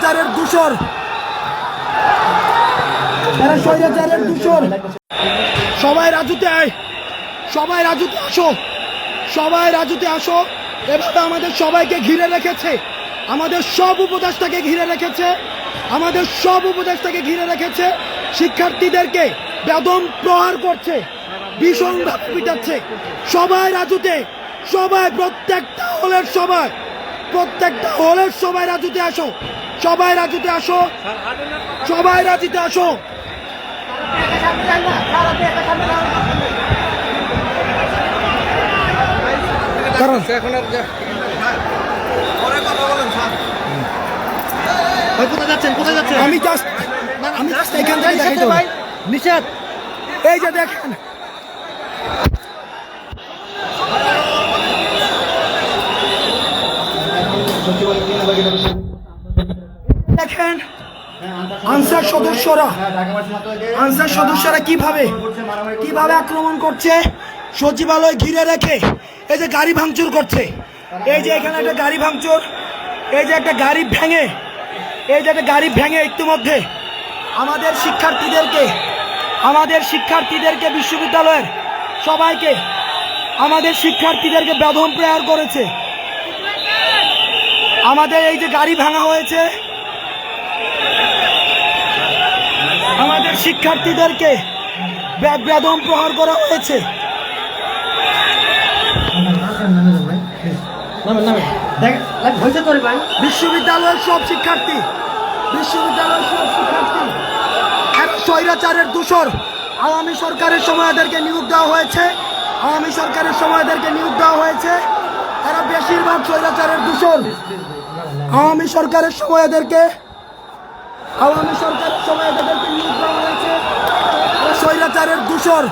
স্বৈরাচারের দূষর, এরা স্বৈরাচারের দূষর। সবাই রাজুতে আয়, সবাই রাজুতে আসো, সবাই রাজুতে আসো। এভাবে আমাদের সবাইকে ঘিরে রেখেছে, আমাদের সব উপদেষ্টাকে ঘিরে রেখেছে, আমাদের সব উপদেষ্টাকে ঘিরে রেখেছে। শিক্ষার্থীদেরকে বেদম প্রহার করছে, ভীষণভাবে পিটাচ্ছে। সবাই রাজুতে, সবাই প্রত্যেকটা হলের সবাই, প্রত্যেকটা হলের সবাই রাজুতে আসো, সবাই রাজুতে আসো, সবাই রাজুতে আসো। কারণ এখন আর কোথায় যাচ্ছেন, কোথায় যাচ্ছেন? আমি জাস্ট এখান থেকে দেখাইতে হবে। নিষেধ। এই যে দেখেন, দেখেন আনসার সদস্যরা কিভাবে আক্রমণ করছে, সচিবালয় ঘিরে রেখে এই যে গাড়ি ভাঙচুর করছে। এই যে এখানে একটা গাড়ি ভাঙচুর, এই যে একটা গাড়ি ভেঙে, এই যে একটা গাড়ি ভেঙে ইতিমধ্যে আমাদের শিক্ষার্থীদেরকে বিশ্ববিদ্যালয়ের সবাইকে, আমাদের শিক্ষার্থীদেরকে বেদম প্রহার করেছে। আমাদের এই যে গাড়ি ভাঙা হয়েছে, আমাদের শিক্ষার্থীদেরকে বেদম প্রহার করা হয়েছে। বিশ্ববিদ্যালয়ের সব শিক্ষার্থী এরা স্বৈরাচারের দূষর। আওয়ামী সরকারের সময় এদেরকে নিয়োগ দেওয়া হয়েছে, এরা বেশিরভাগ স্বৈরাচারের দূষর। আওয়ামী সরকারের সময় এদেরকে নিয়োগ দেওয়া হয়েছে, এরা স্বৈরাচারের দূষর।